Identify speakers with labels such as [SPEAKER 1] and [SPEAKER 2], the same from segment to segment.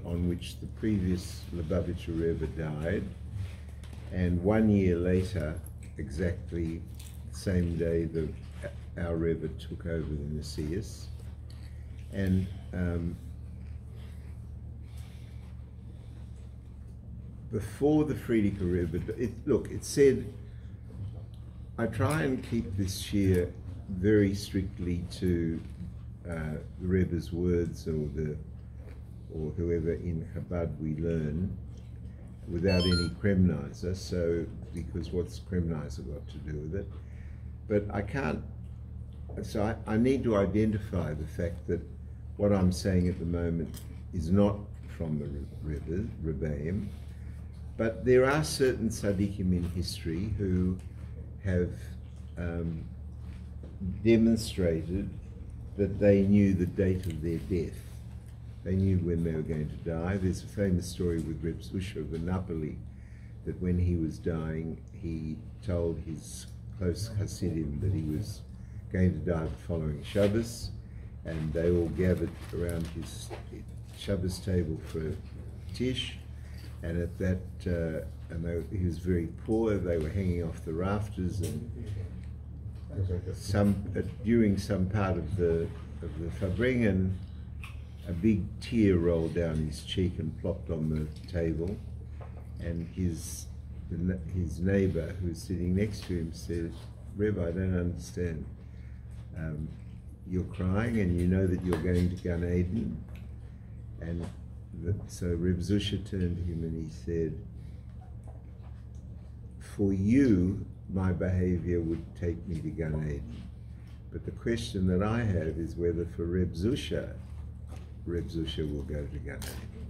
[SPEAKER 1] on which the previous Lubavitcher Rebbe died, and 1 year later, exactly the same day, our Rebbe took over the Messias. And before the Frierdiker Rebbe, it said, I try and keep this shir very strictly to the Rebbe's words, or whoever in Chabad we learn, without any Kremnizer. So, because what's Kremnizer got to do with it? But I can't. So I need to identify the fact that what I'm saying at the moment is not from the Rebbeim, but there are certain tzaddikim in history who have demonstrated that they knew the date of their death. They knew when they were going to die. There's a famous story with Reb Zusha of Napoli, that when he was dying, he told his close Hasidim that he was going to die the following Shabbos, and they all gathered around his Shabbos table for Tish, and at that, he was very poor. They were hanging off the rafters, and during some part of the Farbrengen, a big tear rolled down his cheek and plopped on the table, and his neighbor who was sitting next to him said, "Reb, I don't understand. You're crying and you know that you're going to Gan Eden." And so Reb Zusha turned to him and he said, "For you, my behavior would take me to Gan Eden. But the question that I have is whether for Reb Zusha will go to Gan Eden."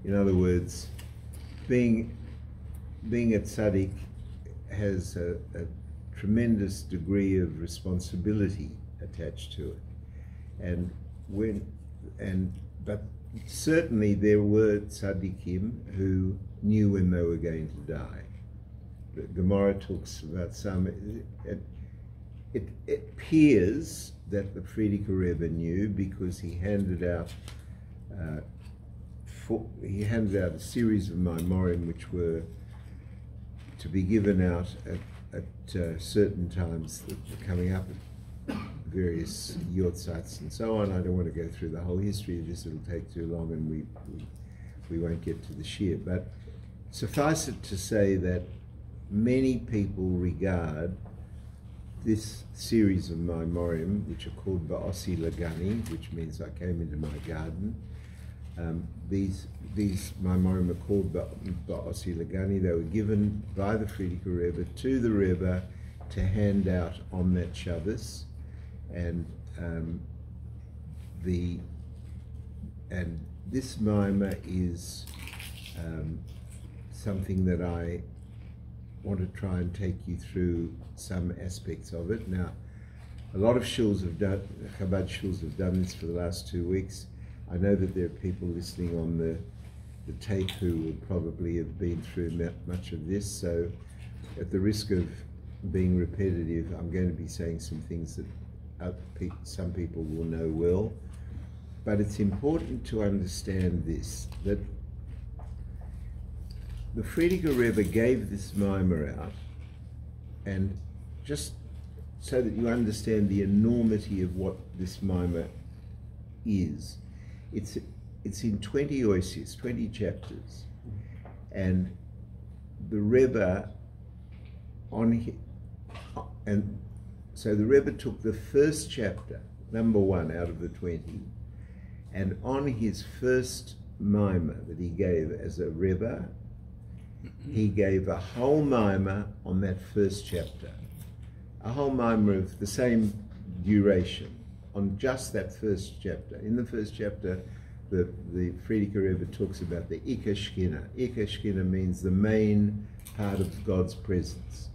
[SPEAKER 1] In other words, being a tzaddik has a tremendous degree of responsibility attached to it, but certainly there were tzaddikim who knew when they were going to die. The Gemara talks about some. It appears that the Frierdiker Rebbe knew, because he handed out a series of Maimorim which were to be given out at certain times that were coming up at various yortzites and so on. I don't want to go through the whole history of this, it'll take too long and we won't get to the shir. But suffice it to say that many people regard this series of Maimorim, which are called Ba'osi Lagani, which means I came into my garden. These Maimorim are called Ba'osi Lagani. They were given by the Frierdiker Rebbe to the Rebbe to hand out on that Shabbos, and this Maimah is something that I want to try and take you through some aspects of it. Now, a lot of shuls have done, Chabad shuls have done this for the last 2 weeks. I know that there are people listening on the tape who will probably have been through much of this, so at the risk of being repetitive, I'm going to be saying some things that some people will know well. But it's important to understand this, that the Frierdiker Rebbe gave this Maimah out, and just so that you understand the enormity of what this Maimah is, it's in 20 oisis, 20 chapters, and the Rebbe so the Rebbe took the first chapter, number 1 out of the 20, and on his first Maimah that he gave as a Rebbe, he gave a whole Maimah on that first chapter, a whole Maimah of the same duration on just that first chapter. In the first chapter, the Frierdiker Rebbe talks about the Ikar Shekhinah. Ikar Shekhinah means the main part of God's presence.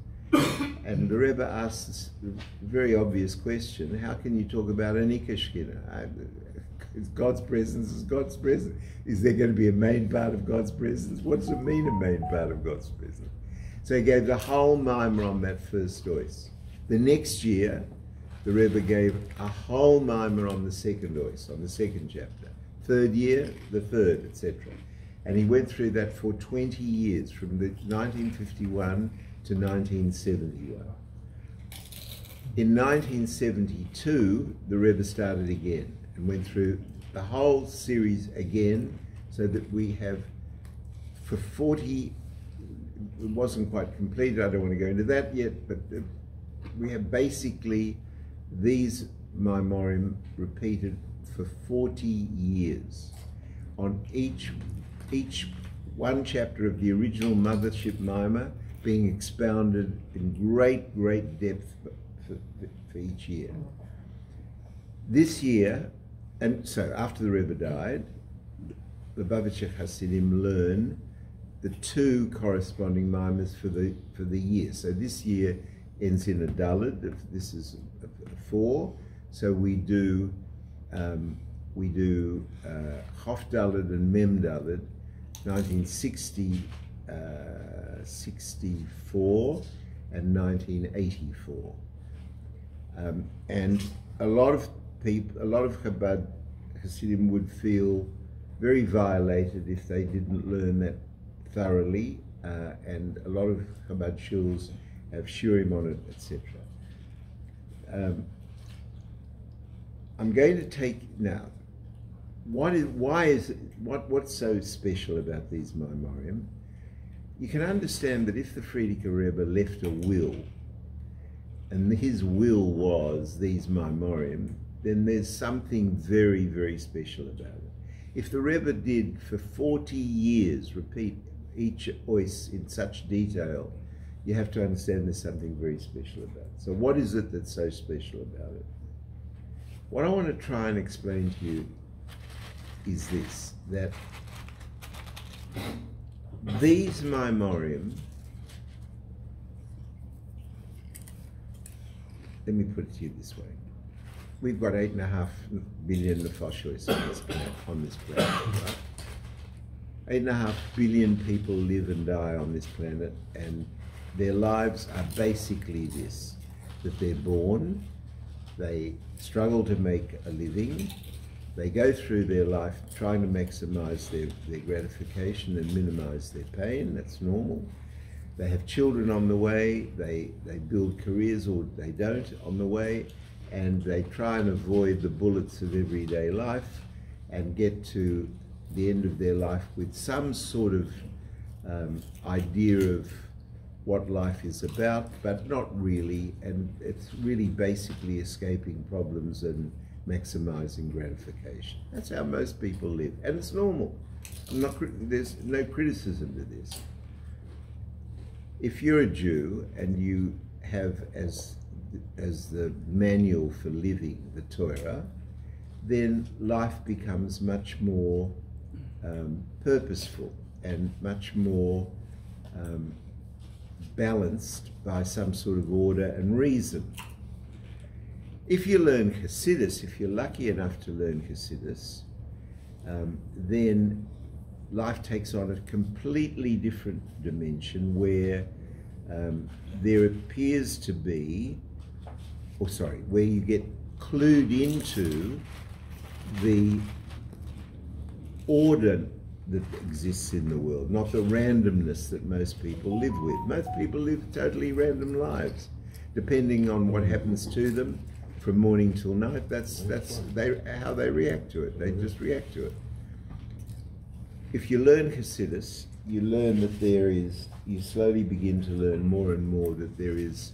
[SPEAKER 1] And the Rebbe asks this very obvious question: how can you talk about an Ikar Shekhinah? God's presence is God's presence. Is there going to be a main part of God's presence? What does it mean, a main part of God's presence? So he gave the whole Maimah on that first ois. The next year, the Rebbe gave a whole Maimah on the second ois, on the second chapter. third year, the third, etc. And he went through that for 20 years, from the 1951 to 1971. In 1972, the Rebbe started again and went through the whole series again, so that we have, for 40, it wasn't quite completed, I don't want to go into that yet, but we have basically these Maimorim repeated for 40 years on each one chapter of the original Mothership Maimah being expounded in great depth for each year. This year, and so after the Rebbe died, the Lubavitcher Hasidim learn the two corresponding Maimahs for the year. So this year ends in a Daled. This is a 4. So we do Chof Daled and Mem Daled, 1960, 64 and 1984. And a lot of Chabad Hasidim would feel very violated if they didn't learn that thoroughly, and a lot of Chabad shuls have shurim on it, etc. I'm going to take now. What's so special about these Maimorim? You can understand that if the Frierdiker Rebbe left a will, and his will was these Maimorim, then there's something very special about it. If the Rebbe did for 40 years repeat each ois in such detail, you have to understand there's something very special about it. So what is it that's so special about it? What I want to try and explain to you is this, that these Maimorim, let me put it to you this way. We've got 8.5 billion nefashos on this planet, right? 8.5 billion people live and die on this planet, and their lives are basically this, that they're born, they struggle to make a living, they go through their life trying to maximize their gratification and minimize their pain. That's normal. They have children on the way, they build careers, or they don't, on the way, and they try and avoid the bullets of everyday life and get to the end of their life with some sort of idea of what life is about, but not really, and it's really basically escaping problems and maximizing gratification. That's how most people live, and it's normal. There's no criticism to this. If you're a Jew and you have as the manual for living the Torah, then life becomes much more purposeful and much more balanced by some sort of order and reason. If you learn Hasidus, if you're lucky enough to learn Hasidus, then life takes on a completely different dimension where there appears to be, where you get clued into the order that exists in the world, not the randomness that most people live with. Most people live totally random lives, depending on what happens to them from morning till night. That's how they react to it. They just react to it. If you learn Hasidus, you learn that you slowly begin to learn more and more that there is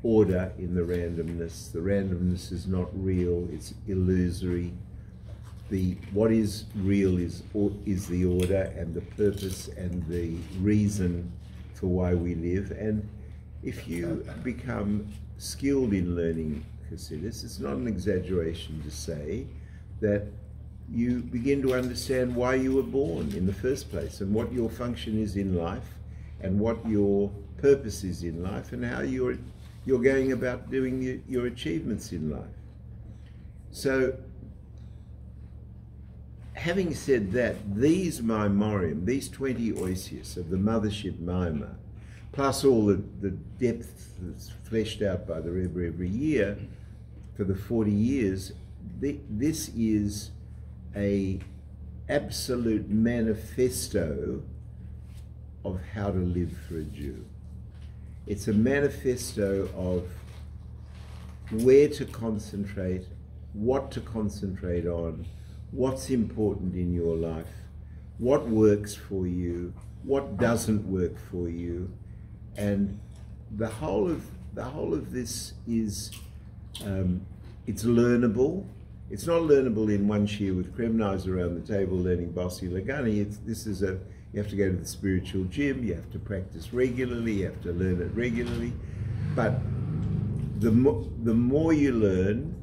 [SPEAKER 1] order in the randomness. The randomness is not real, it's illusory. What is real is the order and the purpose and the reason for why we live. And if you become skilled in learning Hasidus, it's not an exaggeration to say that you begin to understand why you were born in the first place, and what your function is in life, and what your purpose is in life, and how you're going about doing your achievements in life. So, having said that, these Maimorim, these 20 oisius of the Mothership Maimah, plus all the depth that's fleshed out by the Rebbe every year for the 40 years, this is a absolute manifesto of how to live for a Jew. It's a manifesto of where to concentrate, what to concentrate on, what's important in your life, what works for you, what doesn't work for you, and the whole of this is it's learnable. It's not learnable in one year with Kremnais around the table learning Bossi Lagani. You have to go to the spiritual gym, you have to practice regularly, you have to learn it regularly. But the more you learn,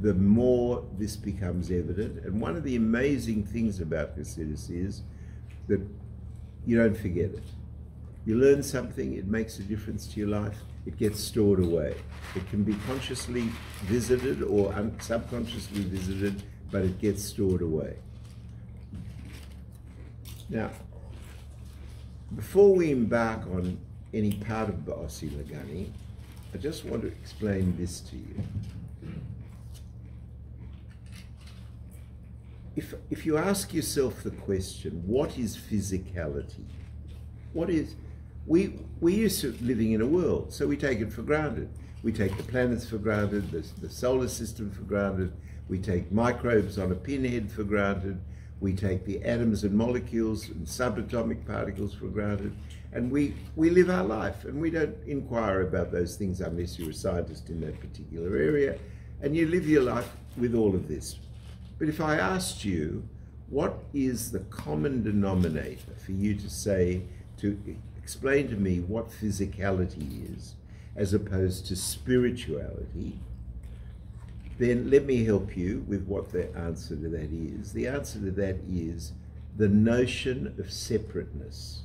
[SPEAKER 1] the more this becomes evident. And one of the amazing things about Hasidus is that you don't forget it. You learn something, it makes a difference to your life, it gets stored away. It can be consciously visited or subconsciously visited, but it gets stored away. Now, before we embark on any part of Bossi Lagani, I just want to explain this to you. If you ask yourself the question, what is physicality? We're used to living in a world, so we take it for granted. We take the planets for granted, the solar system for granted, we take microbes on a pinhead for granted, we take the atoms and molecules and subatomic particles for granted, and we live our life, and we don't inquire about those things unless you're a scientist in that particular area, and you live your life with all of this. But if I asked you, what is the common denominator for you to say, to explain to me what physicality is, as opposed to spirituality, then let me help you with what the answer to that is. The answer to that is the notion of separateness.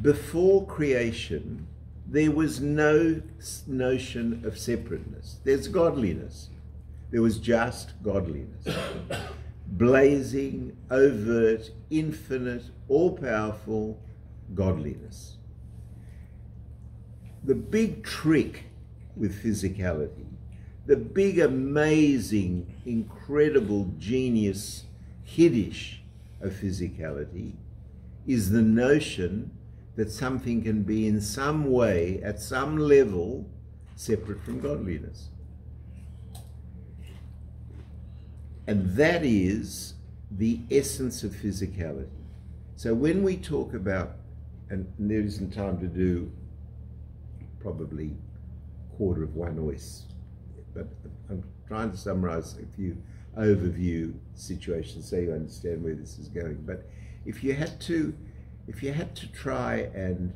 [SPEAKER 1] Before creation, there was no notion of separateness. There's godliness. There was just godliness. Blazing, overt, infinite, all-powerful godliness. The big trick with physicality, the big, amazing, incredible genius Hiddish of physicality is the notion that something can be in some way, at some level, separate from godliness. And that is the essence of physicality. So when we talk about, and there isn't time to do probably quarter of one OIS, but I'm trying to summarize a few overview situations so you understand where this is going. But if you had to try and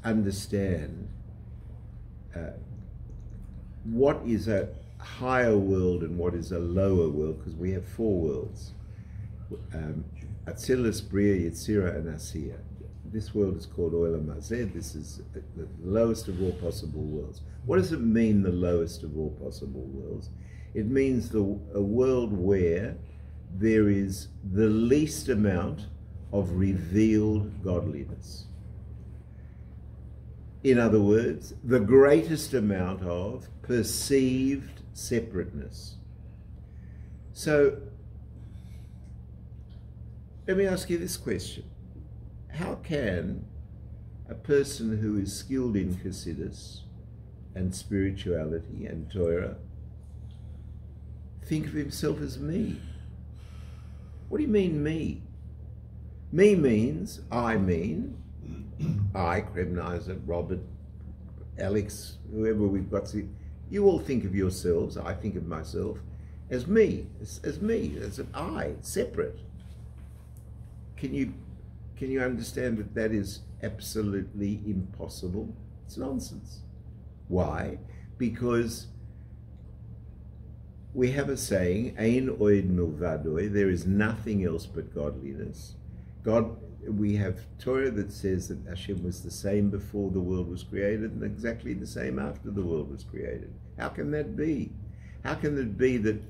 [SPEAKER 1] understand what is a higher world and what is a lower world, because we have four worlds, Atzilus, Bria, Yetzirah, and Asiya. This world is called Olam Hazeh. This is the lowest of all possible worlds. What does it mean, the lowest of all possible worlds? It means a world where there is the least amount of revealed godliness. In other words, the greatest amount of perceived separateness. So, let me ask you this question. How can a person who is skilled in Hasidus and spirituality and Torah think of himself as me? What do you mean, me? Me means, I, Kremnaiser, Robert, Alex, whoever we've got to, you all think of yourselves, I think of myself, as me, as an I, separate. Can you understand that that is absolutely impossible? It's nonsense. Why? Because we have a saying, Ein oid milvadoi, there is nothing else but godliness. We have Torah that says that Hashem was the same before the world was created and exactly the same after the world was created. How can that be? How can it be that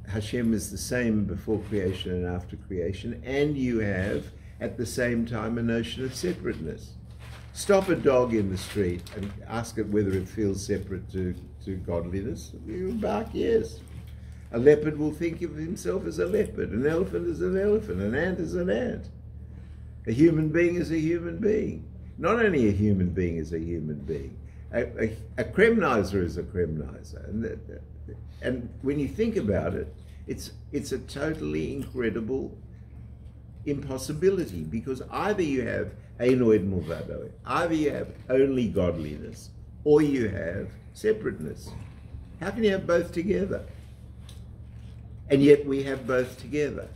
[SPEAKER 1] Hashem is the same before creation and after creation, and you have at the same time a notion of separateness? Stop a dog in the street and ask it whether it feels separate to godliness. You bark yes. A leopard will think of himself as a leopard, an elephant as an elephant, an ant as an ant. A human being is a human being. Not only a human being is a human being, a cremnizer is a cremnizer. And when you think about it, it's a totally incredible impossibility, because either you have Einoid Mulvado, either you have only godliness, or you have separateness. How can you have both together? And yet we have both together.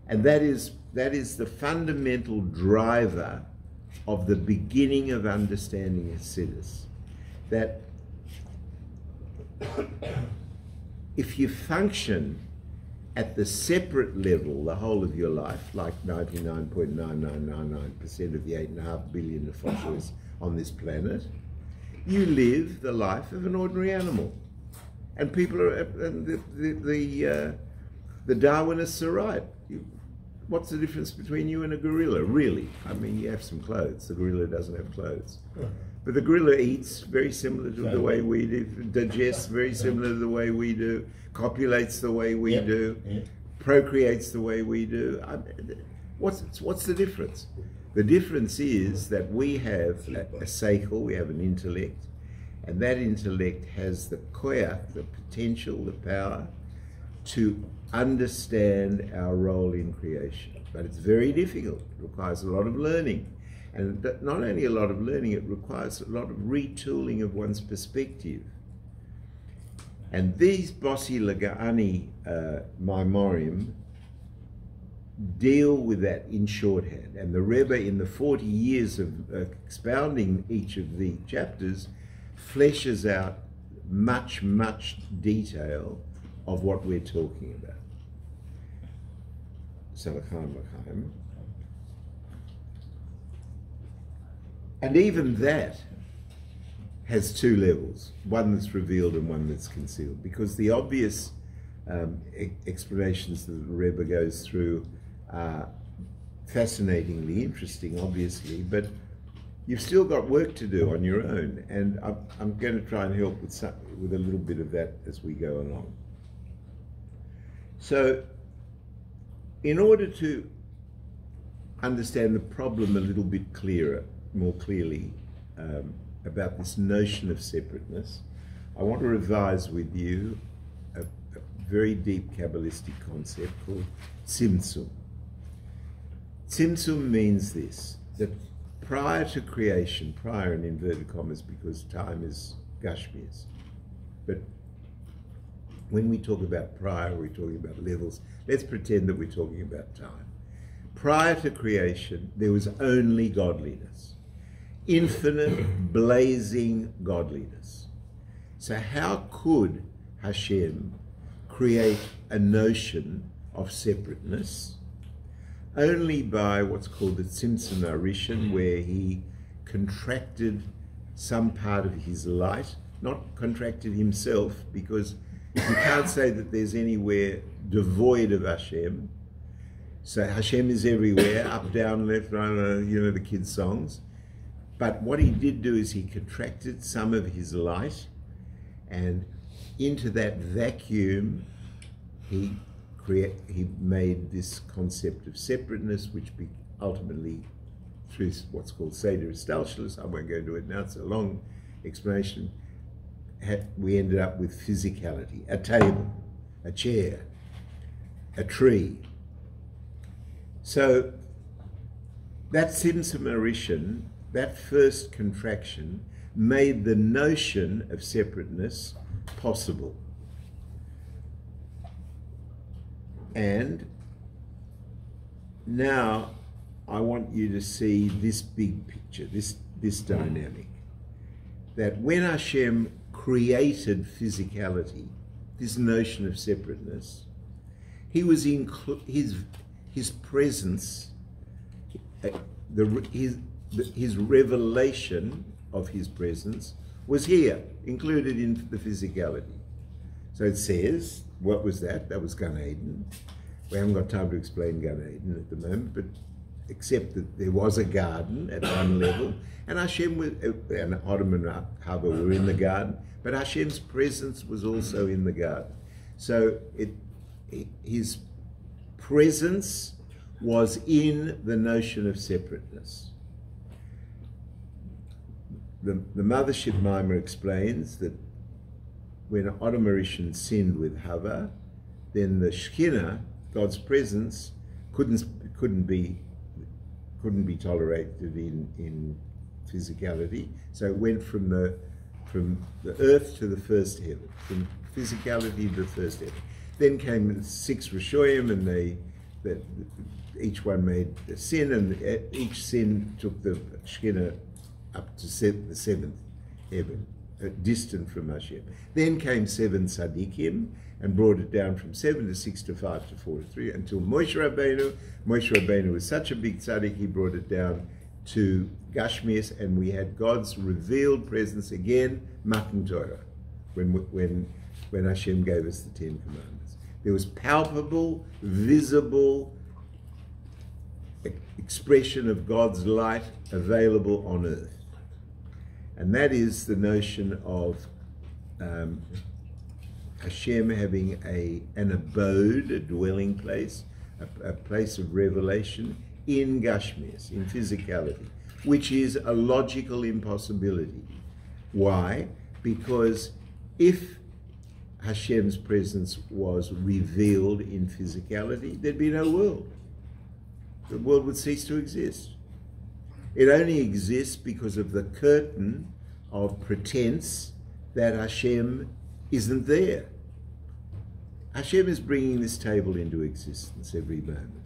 [SPEAKER 1] And that is the fundamental driver of the beginning of understanding Hasidus. That if you function at the separate level the whole of your life, like 99.9999% of the 8.5 billion fossils on this planet, you live the life of an ordinary animal. And people are, and the Darwinists are right. What's the difference between you and a gorilla, really? I mean, you have some clothes. The gorilla doesn't have clothes. But the gorilla eats very similar to the way we do, digests very similar to the way we do, copulates the way we do, procreates the way we do. What's the difference? The difference is that we have a seichel, we have an intellect, and that intellect has the koyach, the potential, the power to understand our role in creation. But it's very difficult. It requires a lot of learning. And not only a lot of learning, it requires a lot of retooling of one's perspective. And these Bossi Laga'ani Maimorim deal with that in shorthand. And the Rebbe, in the 40 years of expounding each of the chapters, fleshes out much, much detail of what we're talking about. Salakhan. And even that has two levels, one that's revealed and one that's concealed, because the obvious explanations that the Rebbe goes through are fascinatingly interesting, obviously, but you've still got work to do on your own, and I'm going to try and help with a little bit of that as we go along. So, in order to understand the problem a little bit more clearly about this notion of separateness, I want to revise with you a very deep Kabbalistic concept called Tzimtzum. Tzimtzum means this, that prior to creation, prior in inverted commas because time is Gashmias, but when we talk about prior, we're talking about levels. Let's pretend that we're talking about time. Prior to creation, there was only godliness. Infinite, blazing godliness. So how could Hashem create a notion of separateness? Only by what's called the Tzimtzum Arishan, where he contracted some part of his light, not contracted himself, because you can't say that there's anywhere devoid of Hashem. So Hashem is everywhere, up, down, left, right, you know the kids' songs. But what he did do is he contracted some of his light, and into that vacuum, he made this concept of separateness, which ultimately, through what's called Seder Istalshelus, I won't go into it now, it's a long explanation, we ended up with physicality, a table, a chair, a tree. So that Tzimtzum Arishan, that first contraction, made the notion of separateness possible. And now I want you to see this big picture, this dynamic, that when Hashem created physicality, this notion of separateness, he was in his presence, his revelation of his presence was here, included in the physicality. So it says, what was that? That was Gan Eden. We haven't got time to explain Gan Eden at the moment, but except that there was a garden at one level, and Hashem and Adam and Hava were in the garden, but Hashem's presence was also in the garden. So his presence was in the notion of separateness. The Mothership Mimer explains that when Adam Arishan sinned with Hava, then the Shekhinah, God's presence, couldn't be tolerated in physicality. So it went from the earth to the first heaven, from physicality to the first heaven. Then came 6 Rishoyim, and each one made a sin, and each sin took the Shekhinah up to the 7th heaven, distant from Hashem. Then came 7 Tzaddikim and brought it down from 7 to 6 to 5 to 4 to 3 until Moshe Rabbeinu. Moshe Rabbeinu was such a big tzaddik, he brought it down to Gashmias, and we had God's revealed presence again, Matan Torah, when Hashem gave us the 10 Commandments. There was palpable, visible expression of God's light available on earth. And that is the notion of Hashem having an abode, a dwelling place, a place of revelation in Gashmias, in physicality, which is a logical impossibility. Why? Because if Hashem's presence was revealed in physicality, there'd be no world. The world would cease to exist. It only exists because of the curtain of pretense that Hashem isn't there. Hashem is bringing this table into existence every moment.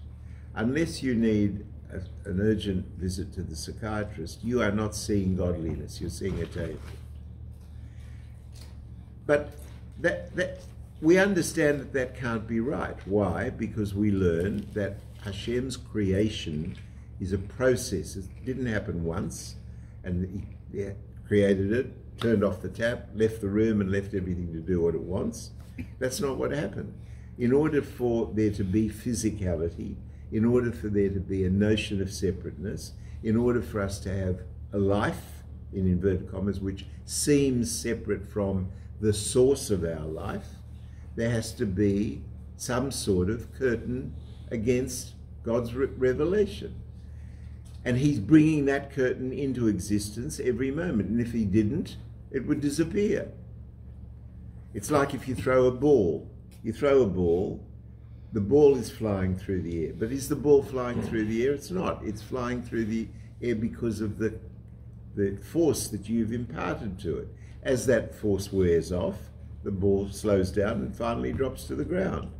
[SPEAKER 1] Unless you need an urgent visit to the psychiatrist, you are not seeing godliness, you're seeing a table. But we understand that can't be right. Why? Because we learn that Hashem's creation is a process. It didn't happen once, and he created it, turned off the tap, left the room, and left everything to do what it wants. That's not what happened. In order for there to be physicality, in order for there to be a notion of separateness, in order for us to have a life, in inverted commas, which seems separate from the source of our life, there has to be some sort of curtain against God's revelation. And he's bringing that curtain into existence every moment. And if he didn't, it would disappear. It's like if you throw a ball. You throw a ball, the ball is flying through the air. But is the ball flying through the air? It's not. It's flying through the air because of the force that you've imparted to it. As that force wears off, the ball slows down and finally drops to the ground.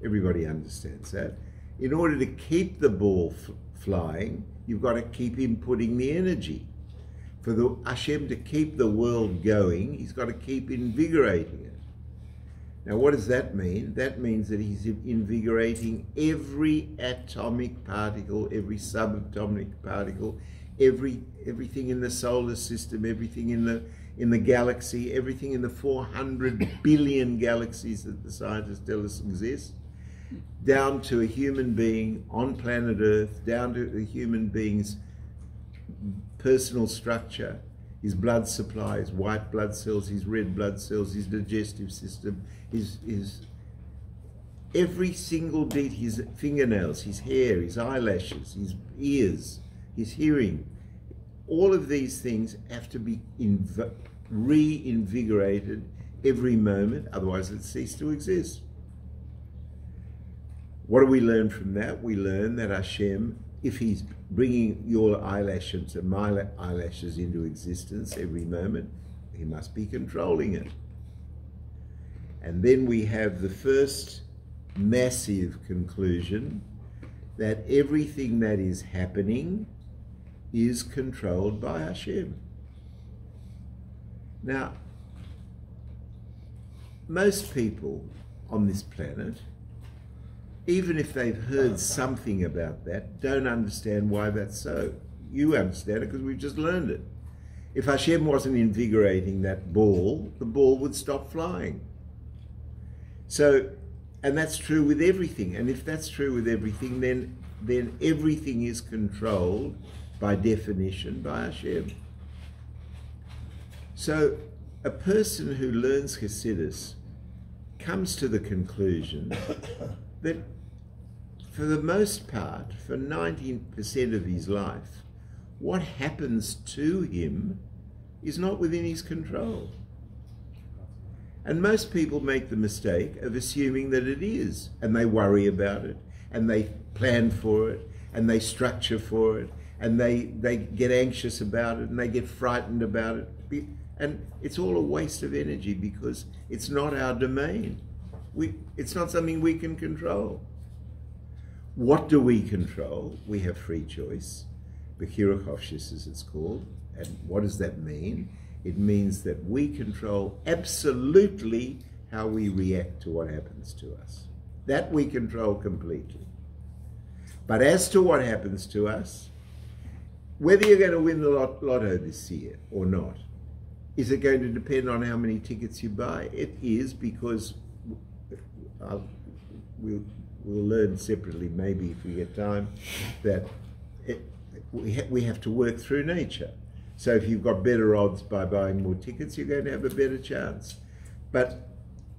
[SPEAKER 1] Everybody understands that. In order to keep the ball flying, you've got to keep inputting the energy. For the Hashem to keep the world going, he's got to keep invigorating it. Now, what does that mean? That means that he's invigorating every atomic particle, every subatomic particle, everything in the solar system, everything in the galaxy, everything in the 400 billion galaxies that the scientists tell us exist, down to a human being on planet Earth, down to a human being's personal structure, his blood supply, his white blood cells, his red blood cells, his digestive system, his every single beat, his fingernails, his hair, his eyelashes, his ears, his hearing. All of these things have to be reinvigorated every moment, otherwise it ceases to exist. What do we learn from that? We learn that Hashem, if he's bringing your eyelashes and my eyelashes into existence every moment, he must be controlling it. And then we have the first massive conclusion that everything that is happening is controlled by Hashem. Now, most people on this planet, even if they've heard something about that, don't understand why that's so. You understand it because we've just learned it. If Hashem wasn't invigorating that ball, the ball would stop flying. So, and that's true with everything. And if that's true with everything, then everything is controlled by definition by Hashem. So, a person who learns Hasidus comes to the conclusion that for the most part, for 90% of his life, what happens to him is not within his control. And most people make the mistake of assuming that it is, and they worry about it, and they plan for it, and they structure for it, and they get anxious about it, and they get frightened about it. And it's all a waste of energy because it's not our domain. It's not something we can control. What do we control? We have free choice. Bechira Chofshis, as it's called. And what does that mean? It means that we control absolutely how we react to what happens to us. That we control completely. But as to what happens to us, whether you're going to win the lotto this year or not, is it going to depend on how many tickets you buy? It is, because we'll learn separately, maybe if we get time, that we have to work through nature. So if you've got better odds by buying more tickets, you're going to have a better chance. But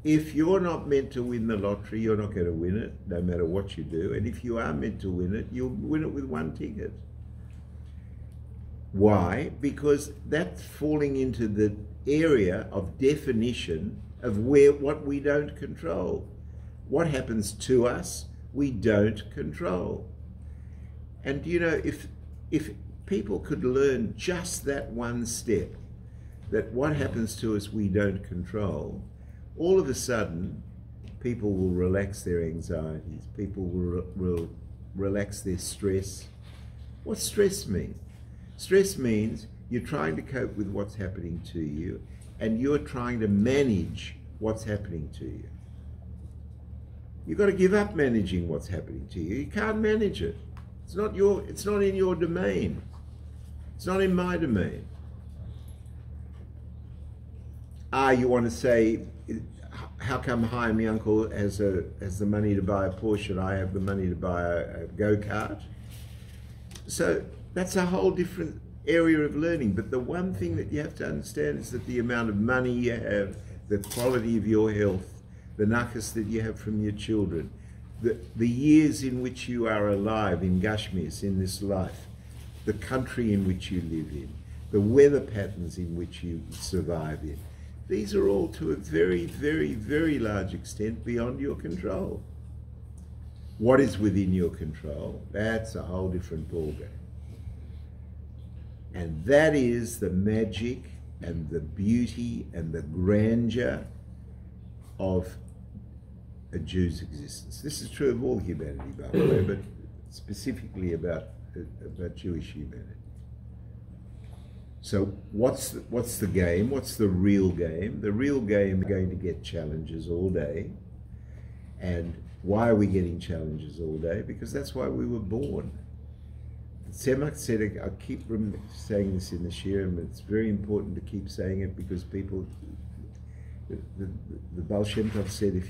[SPEAKER 1] if you're not meant to win the lottery, you're not going to win it, no matter what you do. And if you are meant to win it, you'll win it with one ticket. Why? Because that's falling into the area of definition of what we don't control. What happens to us, we don't control. And you know, if people could learn just that one step, that what happens to us we don't control, all of a sudden people will relax their anxieties, people will relax their stress. What's stress mean? Stress means you're trying to cope with what's happening to you, and you're trying to manage what's happening to you. You've got to give up managing what's happening to you. You can't manage it. It's not in your domain. It's not in my domain. You want to say, how come my uncle has the money to buy a Porsche and I have the money to buy a go-kart? So that's a whole different area of learning. But the one thing that you have to understand is that the amount of money you have, the quality of your health, the nakas that you have from your children, the years in which you are alive in Gashmis, in this life, the country in which you live in, the weather patterns in which you survive in, these are all to a very, very, very large extent beyond your control. What is within your control? That's a whole different ballgame. And that is the magic and the beauty and the grandeur of a Jew's existence. This is true of all humanity, by the way, but specifically about Jewish humanity. So what's the game? What's the real game? The real game is going to get challenges all day. And why are we getting challenges all day? Because that's why we were born. Tzemach Tzedek, I keep saying this in the shiurim, it's very important to keep saying it because people, the Baal Shem Tov said,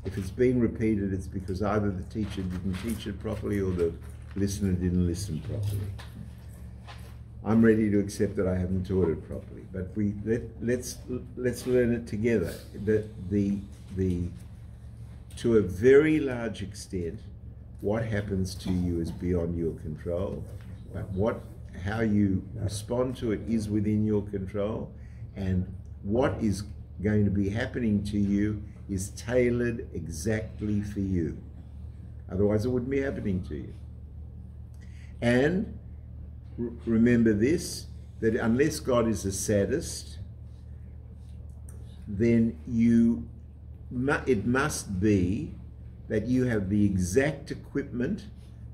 [SPEAKER 1] if it's being repeated, it's because either the teacher didn't teach it properly or the listener didn't listen properly. I'm ready to accept that I haven't taught it properly, but let's learn it together. To a very large extent, what happens to you is beyond your control, but how you respond to it is within your control, and what is going to be happening to you is tailored exactly for you. Otherwise it wouldn't be happening to you. And remember this, that unless God is a sadist, then it must be that you have the exact equipment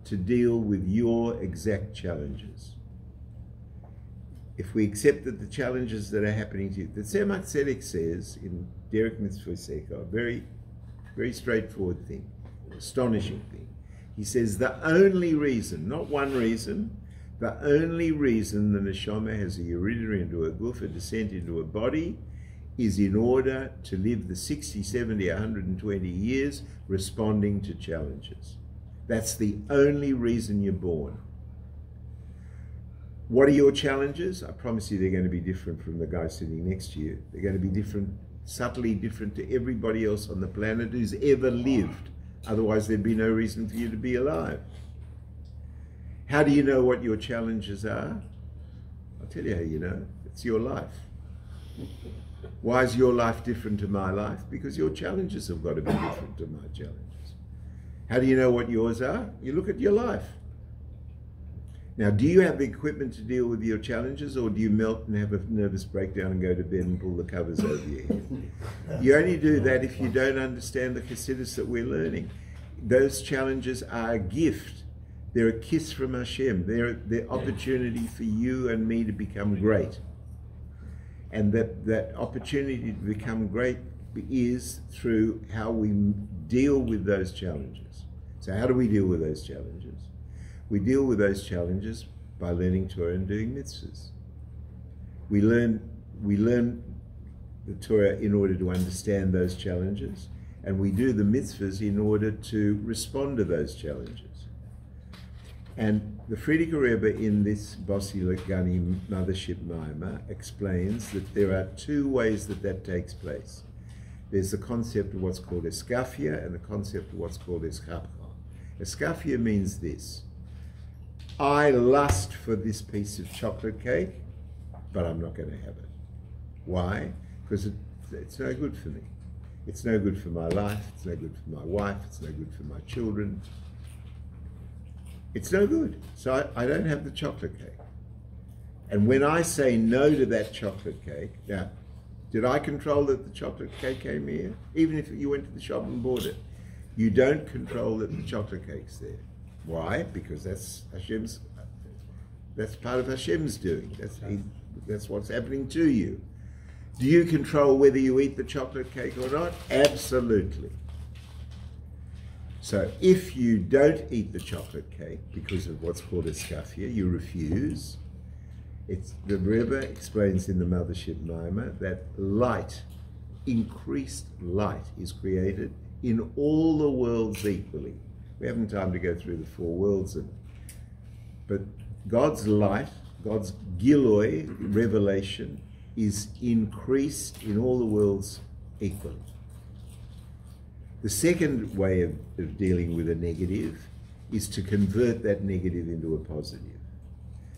[SPEAKER 1] to deal with your exact challenges. If we accept that the challenges that are happening to you, the Tzemach Tzedek says in Derek Mitzvah Seka, a very, very straightforward thing, astonishing thing. He says the only reason, not one reason, the only reason the neshama has a yerida into a guf, a descent into a body, is in order to live the 60, 70, 120 years responding to challenges. That's the only reason you're born. What are your challenges? I promise you they're going to be different from the guy sitting next to you. They're going to be different subtly different to everybody else on the planet who's ever lived. Otherwise, there'd be no reason for you to be alive. How do you know what your challenges are? I'll tell you how you know. It's your life. Why is your life different to my life? Because your challenges have got to be different to my challenges. How do you know what yours are? You look at your life. Now, do you have the equipment to deal with your challenges, or do you melt and have a nervous breakdown and go to bed and pull the covers over your head? You only do that if you don't understand the Chassidus that we're learning. Those challenges are a gift. They're a kiss from Hashem. They're the opportunity for you and me to become great. And that opportunity to become great is through how we deal with those challenges. So how do we deal with those challenges? We deal with those challenges by learning Torah and doing mitzvahs. We learn the Torah in order to understand those challenges, and we do the mitzvahs in order to respond to those challenges. And the Frierdiker Rebbe in this Bossi Legani Mothership Maimah explains that there are two ways that takes place. There's the concept of what's called eskafia and the concept of what's called eschapcha. Eskafia means this: I lust for this piece of chocolate cake, but I'm not going to have it. Why? Because it's no good for me. It's no good for my life, it's no good for my wife, it's no good for my children. It's no good. So I don't have the chocolate cake. And when I say no to that chocolate cake, now, did I control that the chocolate cake came here? Even if you went to the shop and bought it, you don't control that the chocolate cake's there. Why? Because that's Hashem's. That's part of Hashem's doing. That's what's happening to you. Do you control whether you eat the chocolate cake or not? Absolutely. So if you don't eat the chocolate cake because of what's called eskafia, you refuse. The Rebbe explains in the Mothership Maimah that light, increased light, is created in all the worlds equally. We haven't time to go through the four worlds, but God's light, God's Giloi, revelation, is increased in all the worlds equally. The second way of dealing with a negative is to convert that negative into a positive.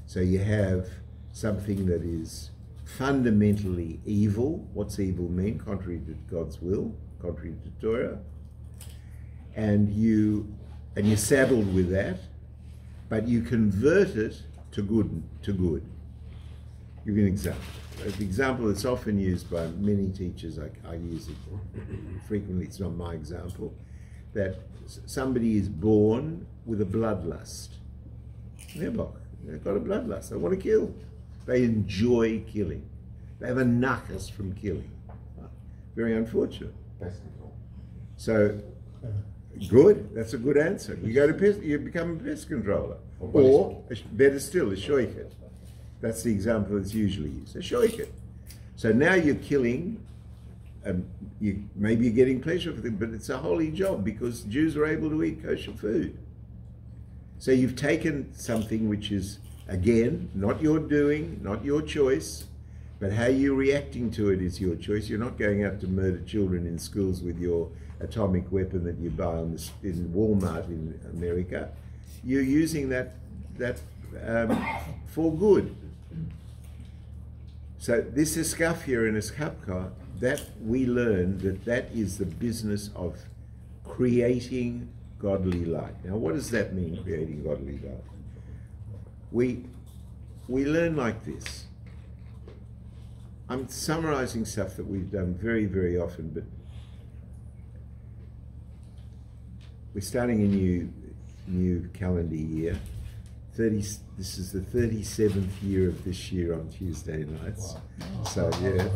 [SPEAKER 1] So you have something that is fundamentally evil. What's evil mean? Contrary to God's will, contrary to Torah. And you're saddled with that, but you convert it to good. Give you an example. The example that's often used by many teachers, I use it frequently, it's not my example, that somebody is born with a bloodlust. They've got a bloodlust, they want to kill. They enjoy killing. They have a nakas from killing. Very unfortunate. So, good, that's a good answer. You go to pest, you become a pest controller. Or, better still, a shoiket. That's the example that's usually used, a shoiket. So now you're killing, maybe you're getting pleasure with it, but it's a holy job because Jews are able to eat kosher food. So you've taken something which is, again, not your doing, not your choice, but how you're reacting to it is your choice. You're not going out to murder children in schools with your atomic weapon that you buy in Walmart in America. You're using that for good. So this eskafia and eskapka, that we learn that is the business of creating godly light. Now, what does that mean, creating godly light? We learn like this. I'm summarizing stuff that we've done very, very often, but we're starting a new calendar year. This is the 37th year of this year on Tuesday nights. Wow. So yeah.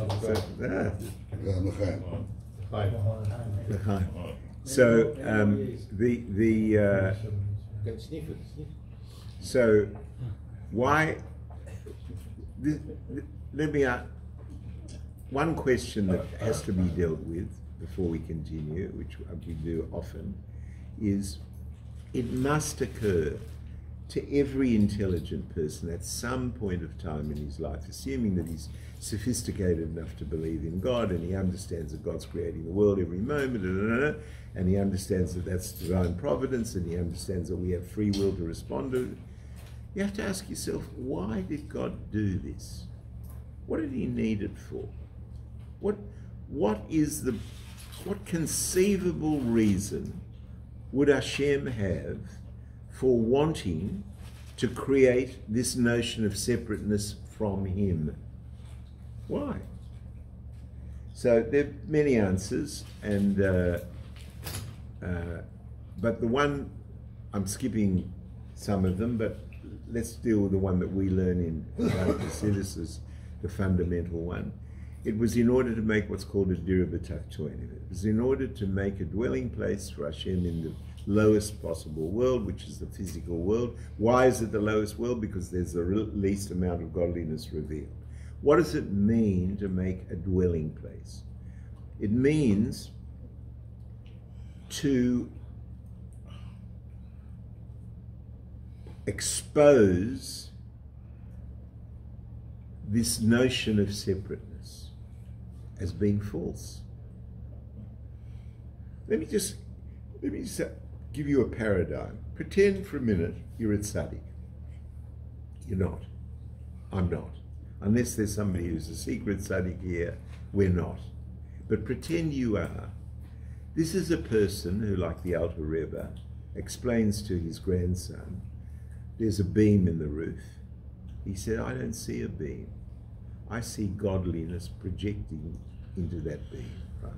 [SPEAKER 1] So why? Let me ask one question that has to be dealt with before we continue, which we do often, is it must occur to every intelligent person at some point of time in his life, assuming that he's sophisticated enough to believe in God, and he understands that God's creating the world every moment, and he understands that that's divine providence, and he understands that we have free will to respond to it. You have to ask yourself, why did God do this? What did he need it for? What conceivable reason would Hashem have for wanting to create this notion of separateness from him? Why? So there are many answers, and but the one, I'm skipping some of them, but let's deal with the one that we learn in This is the fundamental one. It was in order to make what's called a Dira B'Tachtonim. It was in order to make a dwelling place for Hashem in the lowest possible world, which is the physical world. Why is it the lowest world? Because there's the least amount of godliness revealed. What does it mean to make a dwelling place? It means to expose this notion of separateness as being false. Let me just give you a paradigm. Pretend for a minute you're at Tzaddik. You're not. I'm not. Unless there's somebody who's a secret Tzaddik here, we're not. But pretend you are. This is a person who, like the Alter Rebbe, explains to his grandson, there's a beam in the roof. He said, I don't see a beam. I see godliness projecting into that beam. Right?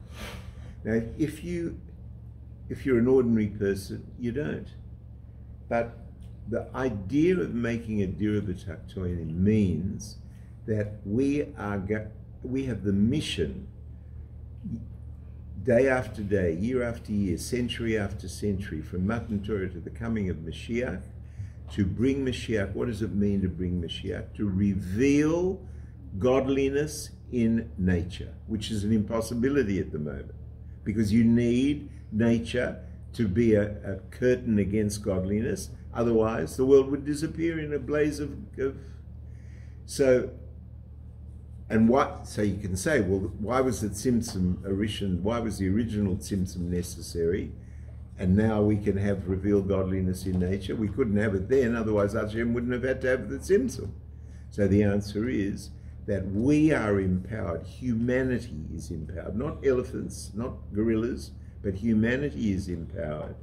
[SPEAKER 1] Now, if you're an ordinary person, you don't. But the idea of making a Dira B'Tachtonim means that we have the mission, day after day, year after year, century after century, from Matan Torah to the coming of Mashiach, to bring Mashiach. What does it mean to bring Mashiach? To reveal godliness in nature, which is an impossibility at the moment, because you need nature to be a curtain against godliness. Otherwise, the world would disappear in a blaze of so. And so you can say, well, why was the Tzimtzum Arishan? Why was the original Tzimtzum necessary? And now we can have revealed godliness in nature. We couldn't have it then, otherwise Hashem wouldn't have had to have the Tzimtzum. So the answer is that we are empowered. Humanity is empowered, not elephants, not gorillas, but humanity is empowered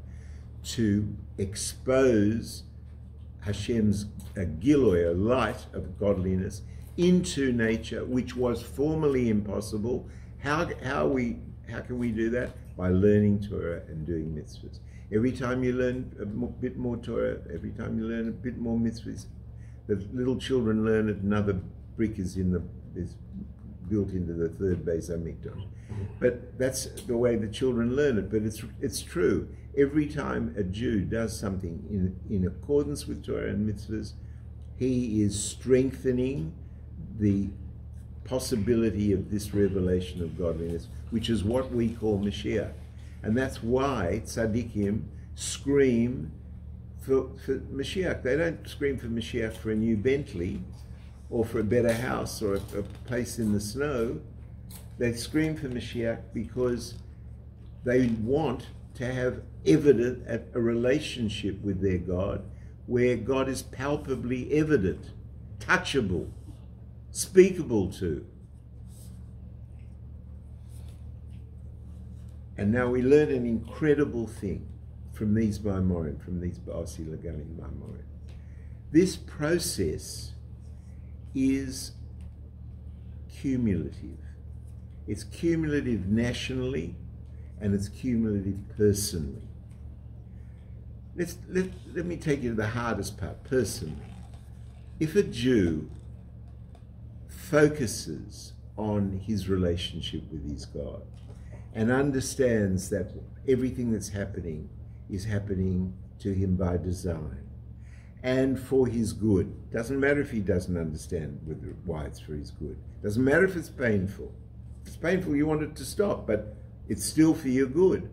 [SPEAKER 1] to expose Hashem's Giloy, a light of godliness, into nature, which was formerly impossible. How can we do that? By learning Torah and doing mitzvahs. Every time you learn a bit more Torah, every time you learn a bit more mitzvahs, the little children learn it, another brick is built into the third Beis Hamikdash. But that's the way the children learn it. But it's true. Every time a Jew does something in accordance with Torah and mitzvahs, he is strengthening the possibility of this revelation of godliness, which is what we call Mashiach. And that's why tzaddikim scream for Mashiach. They don't scream for Mashiach for a new Bentley or for a better house or a place in the snow. They scream for Mashiach because they want to have evident a relationship with their God, where God is palpably evident, touchable, speakable to. And now we learn an incredible thing from these Maimorim, from these Ba'asi Lagalim Maimorim. This process is cumulative. It's cumulative nationally, and it's cumulative personally. Let me take you to the hardest part, personally. If a Jew focuses on his relationship with his God and understands that everything that's happening is happening to him by design and for his good, doesn't matter if he doesn't understand why it's for his good, doesn't matter if it's painful. If it's painful, you want it to stop, but it's still for your good.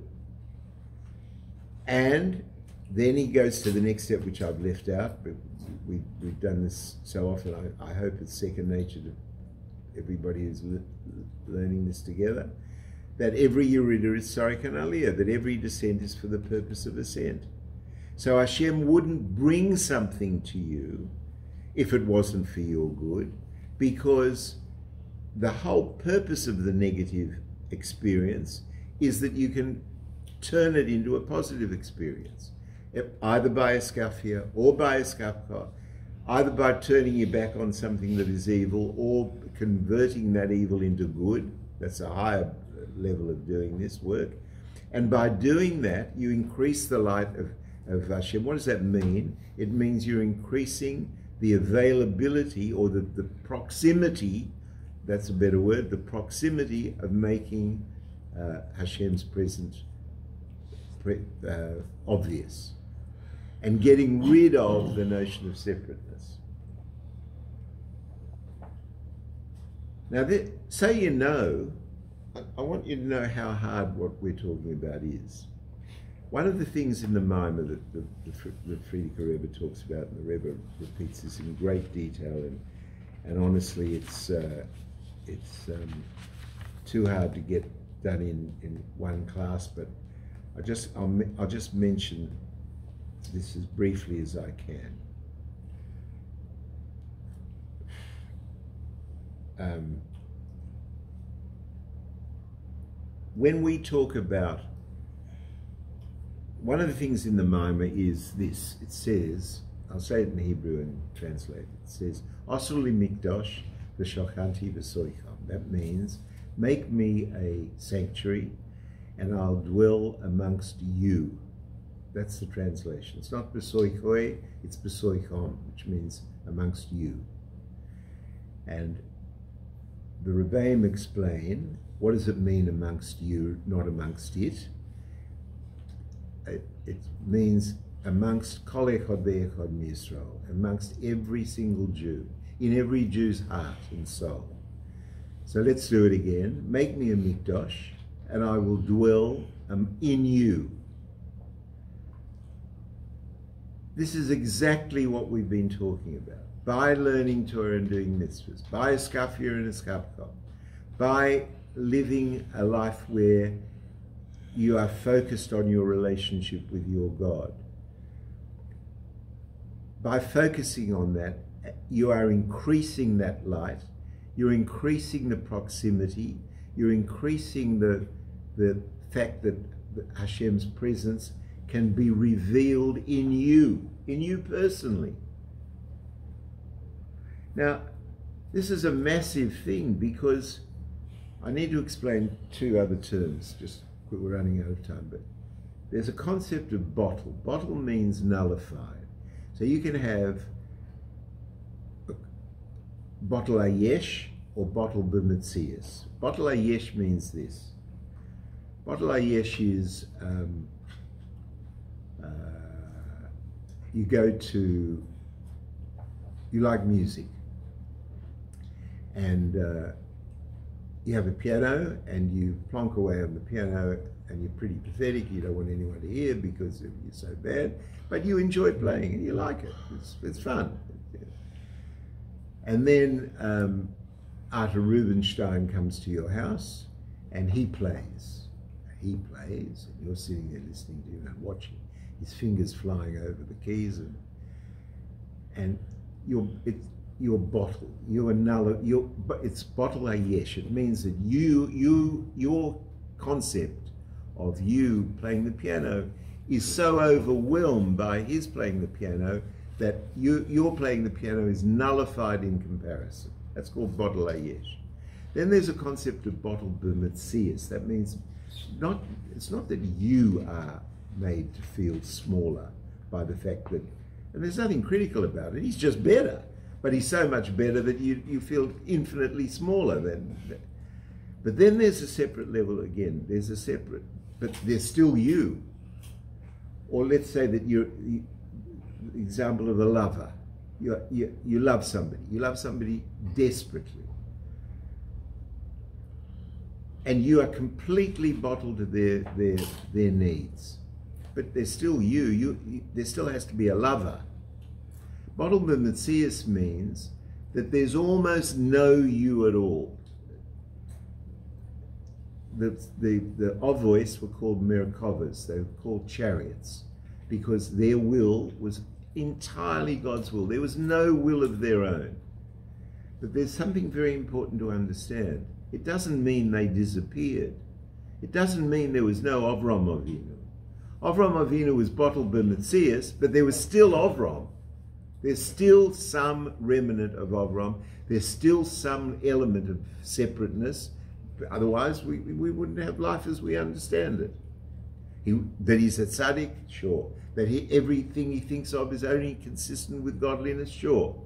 [SPEAKER 1] And Then he goes to the next step, which I've left out, but we've done this so often. I hope it's second nature to everybody who's learning this together. That every Yerida is Tzarek and Aliyah, that every descent is for the purpose of ascent. So Hashem wouldn't bring something to you if it wasn't for your good, because the whole purpose of the negative experience is that you can turn it into a positive experience, either by a skafia or by a skafka, either by turning your back on something that is evil or converting that evil into good. That's a higher level of doing this work. And by doing that, you increase the light of Hashem. What does that mean? It means you're increasing the availability or the proximity, that's a better word, the proximity of making Hashem's presence obvious, and getting rid of the notion of separateness. Now, so you know, I want you to know how hard what we're talking about is. One of the things in the Maimah that the Frierdiker Rebbe talks about, and the Rebbe repeats this in great detail, and honestly, it's too hard to get done in one class, but I'll just mention this as briefly as I can. When we talk about, one of the things in the Maimah is this. It says, I'll say it in Hebrew and translate it. It says, Asur li mikdash v'shochanti v'soicham. That means, make me a sanctuary and I'll dwell amongst you. That's the translation. It's not b'soichoi, it's b'soicham, which means amongst you. And the Rebbeim explain, what does it mean amongst you, not amongst it? It means amongst kol echad ve'echad miYisrael, amongst every single Jew, in every Jew's heart and soul. So let's do it again. Make me a mikdash, and I will dwell in you. This is exactly what we've been talking about. By learning Torah and doing mitzvahs, by a skafia and a skafka, by living a life where you are focused on your relationship with your God. By focusing on that, you are increasing that light, you're increasing the proximity, you're increasing the fact that Hashem's presence can be revealed in you personally. Now, this is a massive thing, because I need to explain two other terms, just we're running out of time, but there's a concept of bottle. Bottle means nullified. So you can have bottle ayesh or bottle b'metzias. Bottle ayesh means this. Bottle ayesh is you like music, and you have a piano and you plonk away on the piano, and you're pretty pathetic, you don't want anyone to hear because you're so bad, but you enjoy playing and you like it, it's fun. And then Arthur Rubinstein comes to your house and he plays, and you're sitting there listening to him and watching, his fingers flying over the keys, and your bottle, it's bottle ayesh. It means that your concept of you playing the piano is so overwhelmed by his playing the piano that your playing the piano is nullified in comparison. That's called bottle ayesh. Then there's a concept of bottle b'metzias. That means it's not that you are made to feel smaller by the fact that, and there's nothing critical about it, he's just better. But he's so much better that you feel infinitely smaller than that. But then there's a separate level again. But there's still you. Or let's say that example of a lover. You love somebody. You love somebody desperately. And you are completely bottled to their needs. but there's still you. There still has to be a lover. Bottle b'metzias means that there's almost no you at all. The Ovois were called Merkavas. They were called chariots because their will was entirely God's will. There was no will of their own. But there's something very important to understand. It doesn't mean they disappeared. It doesn't mean there was no Avram Avinu. Avram Avinu was bottle b'metzias, but there was still Avram. There's still some remnant of Avram. There's still some element of separateness. Otherwise, we wouldn't have life as we understand it. That he's a tzaddik, sure. That everything he thinks of is only consistent with godliness, sure.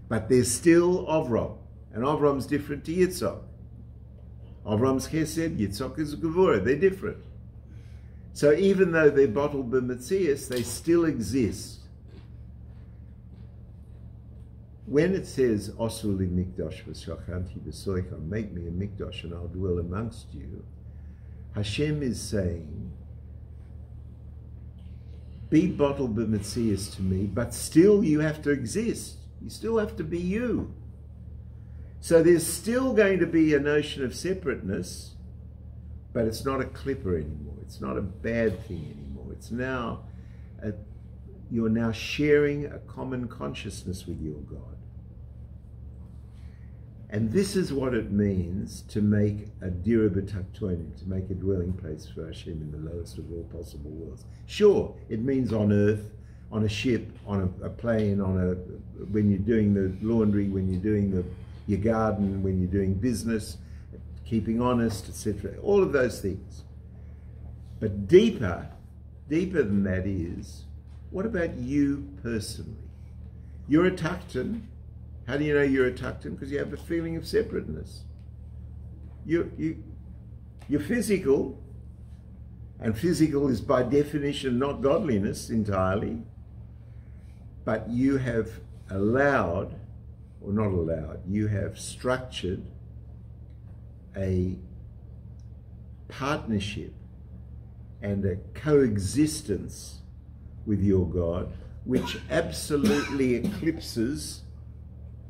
[SPEAKER 1] But there's still Avram. And Avram's different to Yitzhak. Avram's chesed, Yitzhak is gevurah. They're different. So even though they're bottled b'metzias, they still exist. When it says, Osu li mikdash v'shachanti b'soicha, make me a mikdash and I'll dwell amongst you, Hashem is saying, be bottled b'metzias to me, but still you have to exist. You still have to be you. So there's still going to be a notion of separateness, but it's not a clipper anymore. It's not a bad thing anymore. It's now, you're now sharing a common consciousness with your God. And this is what it means to make a dira b'taktonim, to make a dwelling place for Hashem in the lowest of all possible worlds. Sure, it means on earth, on a ship, on a plane, when you're doing the laundry, when you're doing your garden, when you're doing business, keeping honest, etc. All of those things. But deeper than that is, what about you personally? You're a takton. How do you know you're a takton? Because you have a feeling of separateness. You're physical, and physical is by definition not godliness entirely, but you have allowed, or not allowed, you have structured a partnership and a coexistence with your God, which absolutely eclipses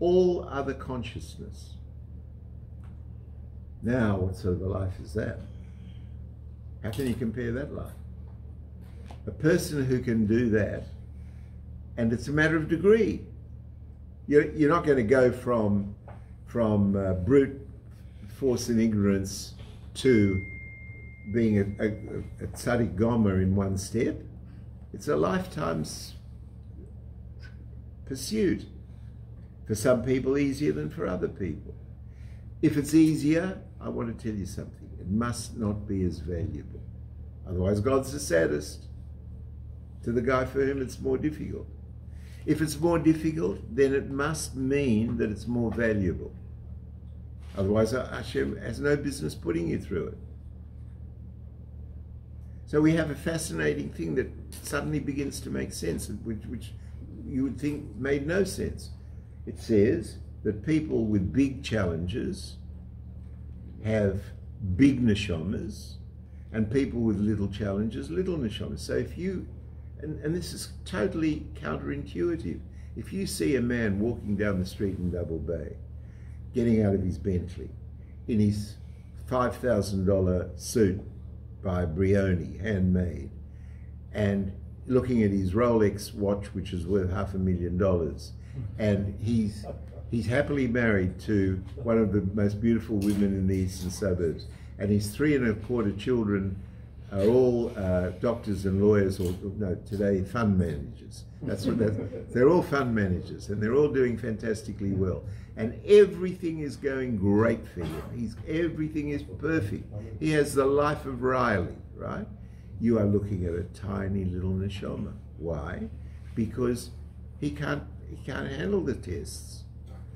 [SPEAKER 1] all other consciousness. Now, what sort of a life is that? How can you compare that life? A person who can do that, and it's a matter of degree. You're not going to go from brute force and ignorance to being a tzaddik gomer in one step. It's a lifetime's pursuit. For some people, easier than for other people. If it's easier, I want to tell you something. It must not be as valuable. Otherwise, God's the saddest to the guy for whom it's more difficult. If it's more difficult, then it must mean that it's more valuable. Otherwise, Hashem has no business putting you through it. So we have a fascinating thing that suddenly begins to make sense, which you would think made no sense. It says that people with big challenges have big neshamas, and people with little challenges, little neshamas. So if you, and this is totally counterintuitive, if you see a man walking down the street in Double Bay, getting out of his Bentley, in his $5,000 suit by Brioni, handmade, and looking at his Rolex watch, which is worth $500,000, and he's happily married to one of the most beautiful women in the eastern suburbs, and his 3 1/4 children are all doctors and lawyers, or no, today fund managers. They're all fund managers, and they're all doing fantastically well. And everything is going great for him. Everything is perfect. He has the life of Riley, right? You are looking at a tiny little neshama. Why? Because he can't handle the tests.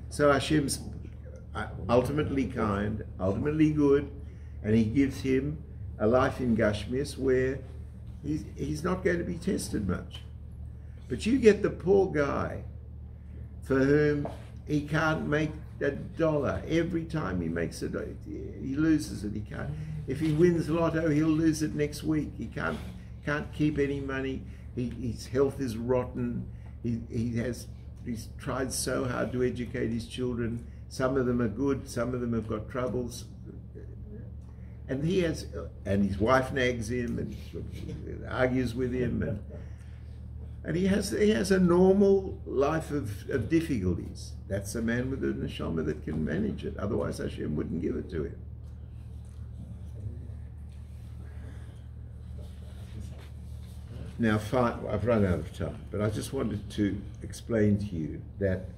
[SPEAKER 1] So Hashem's ultimately kind, ultimately good, and he gives him a life in Gashmias where he's not going to be tested much. But you get the poor guy for whom he can't make $1. Every time he makes he loses it. He can't. If he wins lotto, he'll lose it next week. can't keep any money. His health is rotten. He's tried so hard to educate his children. Some of them are good, some of them have got troubles. And his wife nags him and argues with him, and he has a normal life of difficulties. That's a man with a neshama that can manage it. Otherwise Hashem wouldn't give it to him. Now, I've run out of time, but I just wanted to explain to you that,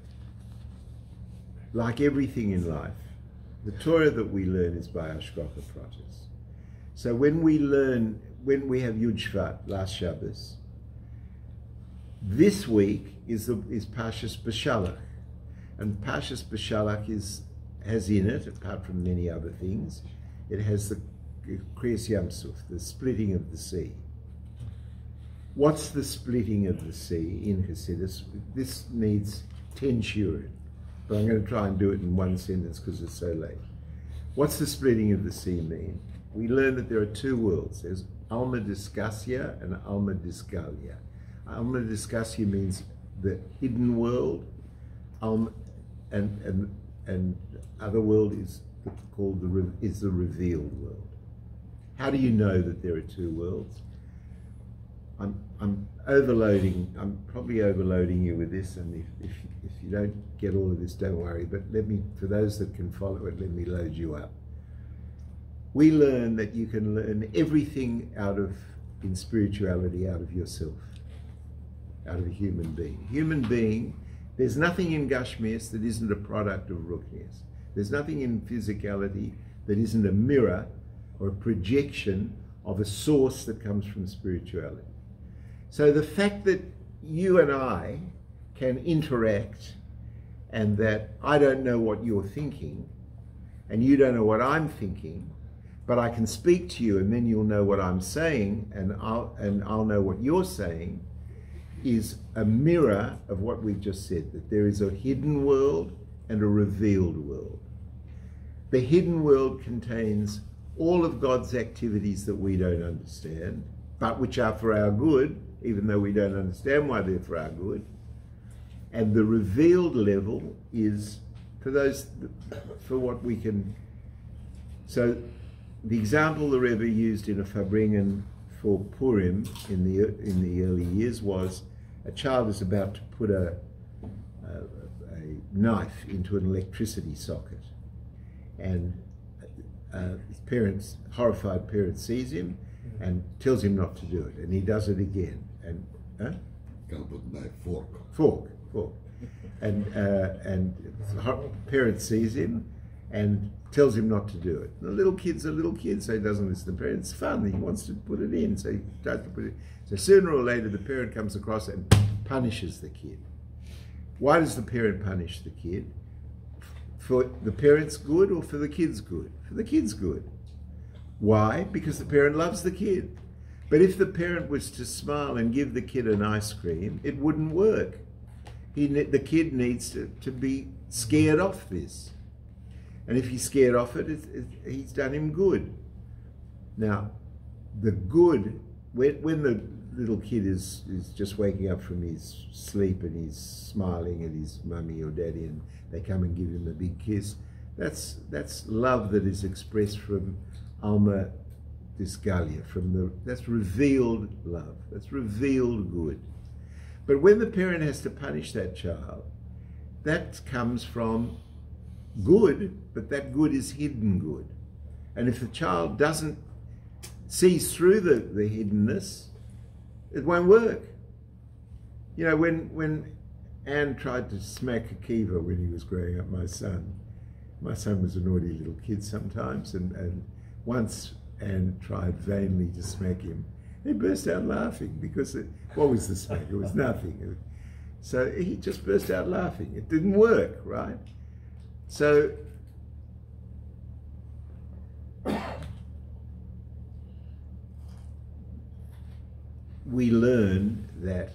[SPEAKER 1] like everything in life, the Torah that we learn is by Hashgacha Pratis. So when we have Yud Shvat, last Shabbos, this week is Parshas Beshalach. And Parshas Beshalach has in it, apart from many other things, it has the Kriyas Yam Suf, the splitting of the sea. What's the splitting of the sea in Hasidus? This needs 10 shiurim, but I'm going to try and do it in one sentence because it's so late. What's the splitting of the sea mean? We learn that there are two worlds. There's Alma Discassia and Alma Disgalia. Alma Discassia means the hidden world, and other world is called the revealed world. How do you know that there are two worlds? I'm overloading. I'm probably overloading you with this, and if you don't get all of this, don't worry. But for those that can follow it, let me load you up. We learn that you can learn everything in spirituality out of yourself, out of a human being. Human being, there's nothing in Gashmias that isn't a product of Ruchnias. There's nothing in physicality that isn't a mirror or a projection of a source that comes from spirituality. So the fact that you and I can interact, and that I don't know what you're thinking and you don't know what I'm thinking, but I can speak to you and then you'll know what I'm saying and I'll know what you're saying, is a mirror of what we've just said, that there is a hidden world and a revealed world. The hidden world contains all of God's activities that we don't understand, but which are for our good, even though we don't understand why they're for our good. And the revealed level is for what we can. So the example the Rebbe used in a Farbrengen for Purim in the early years was a child is about to put a knife into an electricity socket, and his horrified parent sees him and tells him not to do it, and he does it again. And
[SPEAKER 2] Can't put knife, fork.
[SPEAKER 1] Fork. And the parent sees him and tells him not to do it. The little kid's a little kid, so he doesn't listen to the parent. It's fun. He wants to put it in, so he tries to put it in. So sooner or later, the parent comes across and punishes the kid. Why does the parent punish the kid? For the parent's good or for the kid's good? For the kid's good. Why? Because the parent loves the kid. But if the parent was to smile and give the kid an ice cream, it wouldn't work. The kid needs to be scared off this. And if he's scared off it, he's done him good. Now, the good, when the little kid is just waking up from his sleep and he's smiling at his mummy or daddy and they come and give him a big kiss, that's love that is expressed from Alma Disgalia, that's revealed love, that's revealed good. But when the parent has to punish that child, that comes from good, but that good is hidden good. And if the child doesn't see through the hiddenness, it won't work. You know, when Anne tried to smack Akiva when he was growing up, my son was a naughty little kid sometimes, and once Anne tried vainly to smack him, he burst out laughing because what was the smack? It was nothing. So he just burst out laughing. It didn't work, right? So we learn that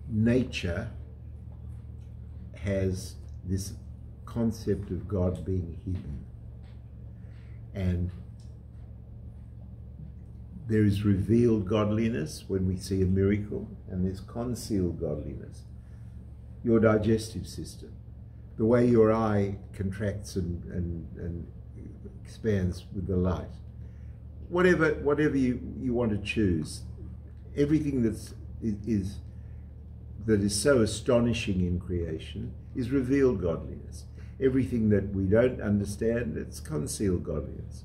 [SPEAKER 1] nature has this concept of God being hidden. And There is revealed godliness when we see a miracle, and there's concealed godliness. Your digestive system, the way your eye contracts and expands with the light. Whatever you want to choose, everything that is so astonishing in creation is revealed godliness. Everything that we don't understand, it's concealed godliness.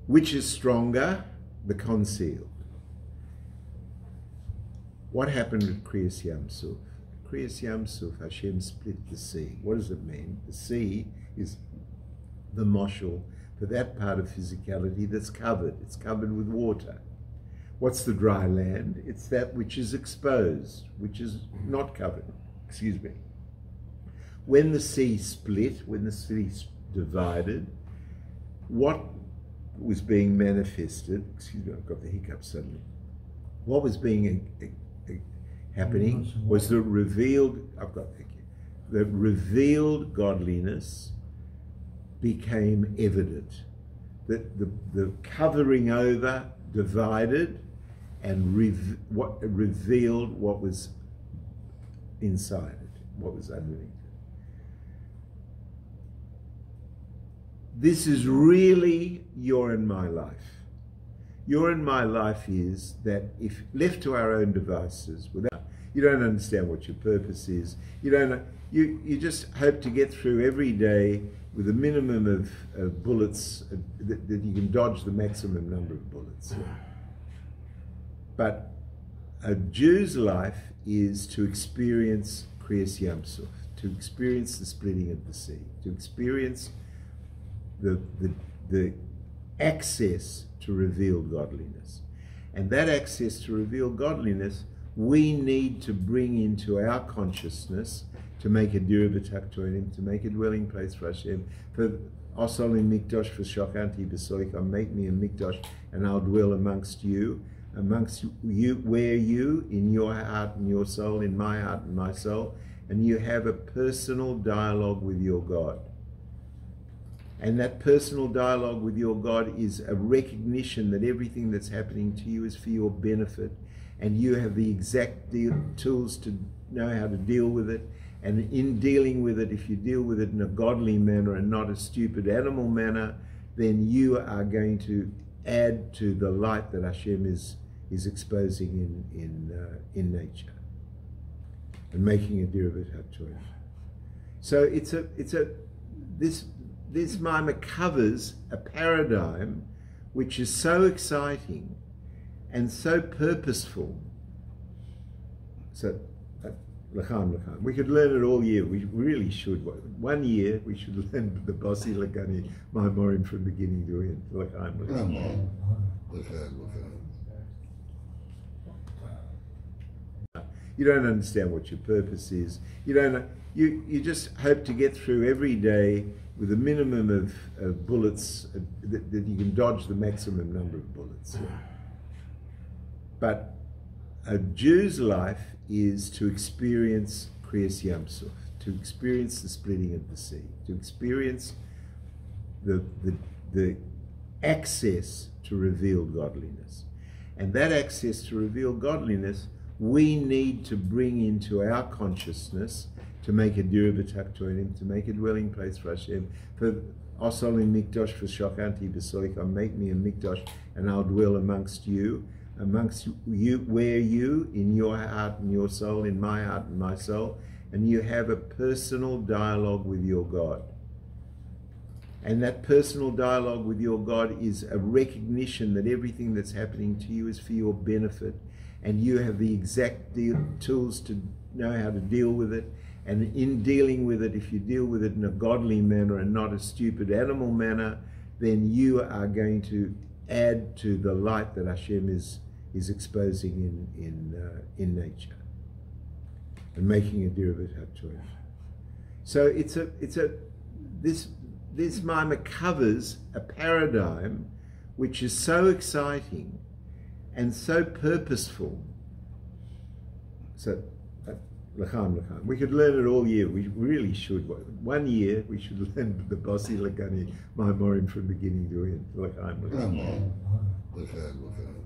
[SPEAKER 1] Which is stronger? The concealed. What happened with Kriyas Yam Suf? Kriyas Yam Suf, Hashem split the sea. What does it mean? The sea is the moshel for that part of physicality that's covered. It's covered with water. What's the dry land? It's that which is exposed, which is not covered. Excuse me. When the sea split, when the sea divided, what was being manifested? Excuse me, I've got the hiccups suddenly. What was being happening was the revealed, the revealed godliness became evident. The covering over divided and revealed what was inside it, what was underneath it. This is really your and my life. Your and my life is that if left to our own devices, you don't understand what your purpose is. You just hope to get through every day with a minimum of bullets, that you can dodge the maximum number of bullets. But a Jew's life is to experience Kriyas Yam Suf, to experience the splitting of the sea, to experience the access to revealed godliness. And that access to revealed godliness, we need to bring into our consciousness to make a dira b'taktoinim, to make a dwelling place for Hashem. For Osol in Mikdosh, for Shokanti b'soikam, make me a Mikdosh, and I'll dwell amongst you, where you, in your heart and your soul, in my heart and my soul, and you have a personal dialogue with your God. And that personal dialogue with your God is a recognition that everything that's happening to you is for your benefit, and you have the exact tools to know how to deal with it. And in dealing with it, if you deal with it in a godly manner and not a stupid animal manner, then you are going to add to the light that Hashem is exposing in nature and making a dira b'taktoinim. So this Maimah covers a paradigm which is so exciting and so purposeful. So, L'chaim. We could learn it all year. We really should. 1 year, we should learn the Bossi Lagani Maimorim from beginning to end. L'chaim. You don't understand what your purpose is. You just hope to get through every day with a minimum of bullets, that you can dodge the maximum number of bullets. But a Jew's life is to experience Kriyas Yam Suf, to experience the splitting of the sea, to experience the access to revealed godliness. And that access to revealed godliness, we need to bring into our consciousness to make a dira b'taktoinim, to make a dwelling place for Hashem. For Osol in Mikdosh, for Shokanti b'soikam, make me a Mikdosh, and I'll dwell amongst you, where you, in your heart and your soul, in my heart and my soul, and you have a personal dialogue with your God. And that personal dialogue with your God is a recognition that everything that's happening to you is for your benefit, and you have the exact tools to know how to deal with it. And in dealing with it, if you deal with it in a godly manner and not a stupid animal manner, then you are going to add to the light that Hashem is exposing in nature and making a dira b'taktoinim. So this Maimah covers a paradigm which is so exciting and so purposeful. So, L'chaim. We could learn it all year. We really should. 1 year, we should learn the Bossi Lagani Maimorim from beginning to end. L'chaim.
[SPEAKER 2] الله يخليك.